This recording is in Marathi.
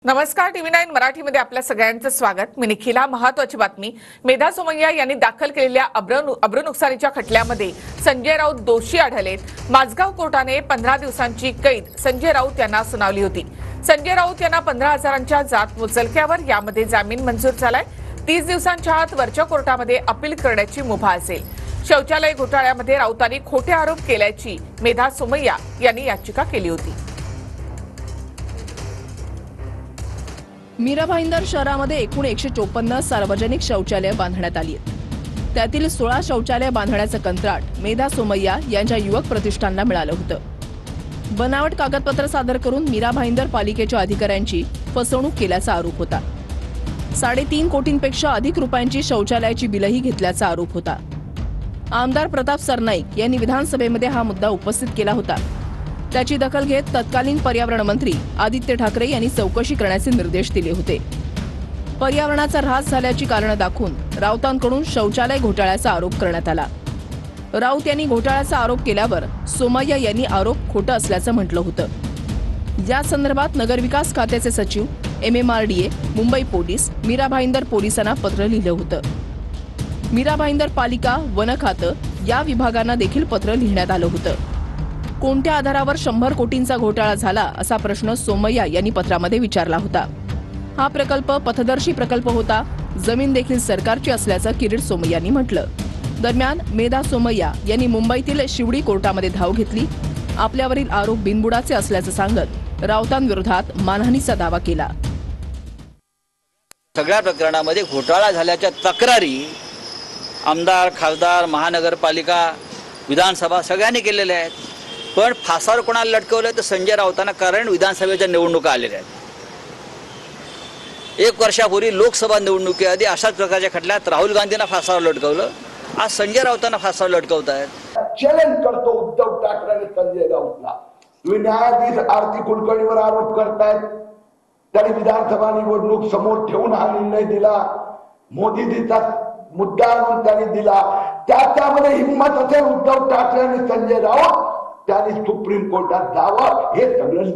नमस्कार, TV9 मराठीमध्ये आपल्या सगळ्यांचं स्वागत। मी निखिला। महत्त्वाची बातमी, मेधा सोमय्या यांनी दाखल केलेल्या अब्रुनुकसानीच्या खटल्यामध्ये संजय राऊत दोषी आढळलेत। माझगाव कोर्टाने 15 दिवसांची कैद संजय राऊत यांना सुनावली होती। संजय राऊत यांना 15,000च्या जात मुचलक्यावर यामध्ये जामीन मंजूर झालाय। 30 दिवसांच्या आत वरच्या कोर्टामध्ये अपील करण्याची मुभा असेल। शौचालय घोटाळ्यामध्ये राऊतांनी खोटे आरोप केल्याची मेधा सोमय्या यांनी याचिका केली होती। मीरा भाईंदर शहरामध्ये एकूण 154 सार्वजनिक शौचालय बांधण्यात आली आहेत। त्यातील 16 शौचालय बांधण्याचं कंत्राट मेधा सोमय्या यांच्या युवक प्रतिष्ठानला मिळालं होतं। बनावट कागदपत्र सादर करून मीरा भाईंदर पालिकेच्या अधिकाऱ्यांची फसवणूक केल्याचा आरोप होता। 3.5 कोटींपेक्षा अधिक रुपयांची शौचालयाची बिलही घेतल्याचा आरोप होता। आमदार प्रताप सरनाईक यांनी विधानसभेमध्ये हा मुद्दा उपस्थित केला होता। त्याची दखल घेत तत्कालीन पर्यावरण मंत्री आदित्य ठाकरे यांनी चौकशी करण्याचे निर्देश दिले होते। पर्यावरणाचा ऱ्हास झाल्याची कारणं दाखवून राऊतांकडून शौचालय घोटाळ्याचा आरोप करण्यात आला। राऊत यांनी घोटाळ्याचा आरोप केल्यावर सोमय्या यांनी आरोप खोटा असल्याचं म्हटलं होतं। या संदर्भात नगरविकास खात्याचे सचिव, MMRDA, मुंबई पोलीस, मीरा भाईंदर पोलिसांना पत्र लिहिलं होतं। मीरा भाईंदर पालिका, वन खातं या विभागांना देखील पत्र लिहिण्यात आलं होतं। कोणत्या आधारावर 100 कोटींचा घोटाळा झाला असा प्रश्न सोमय्या यांनी पत्रामध्ये विचारला होता। हा प्रकल्प पथदर्शी प्रकल्प होता, जमीन देखील सरकारची असल्याचं किरीट सोमय्यांनी म्हटलं। दरम्यान मेधा सोमय्या यांनी मुंबईतील शिवडी कोर्टामध्ये धाव घेतली। आपल्यावरील आरोप बिनबुडाचे असल्याचं सांगत राऊतांविरोधात मानहानीचा दावा केला। सगळ्या प्रकरणामध्ये घोटाळा झाल्याच्या तक्रारी आमदार, खासदार, महानगरपालिका, विधानसभा सगळ्यांनी केलेल्या आहेत। पण फासावर कोणाला लटकवलं तर संजय राऊतांना, कारण विधानसभेच्या निवडणुका आलेल्या आहेत। 1 वर्षापूर्वी लोकसभा निवडणुकीआधी अशाच प्रकारच्या खटल्यात राहुल गांधींना फासावर लटकवलं। आज संजय राऊतांना फासावर लटकवतायत। चॅलेंज करतो उद्धव ठाकरे आणि संजय राऊतला। तुम्ही न्यायाधीश आरती कुलकर्णीवर आरोप करतायत, त्यांनी विधानसभा निवडणूक समोर ठेवून हा निर्णय दिला। मोदीजीचा मुद्दा आणून त्यांनी दिला। त्याच्यामध्ये हिंमत असेल उद्धव ठाकरे आणि संजय राऊत त्यांनी सुप्रीम कोर्टात जावं, हे सगळं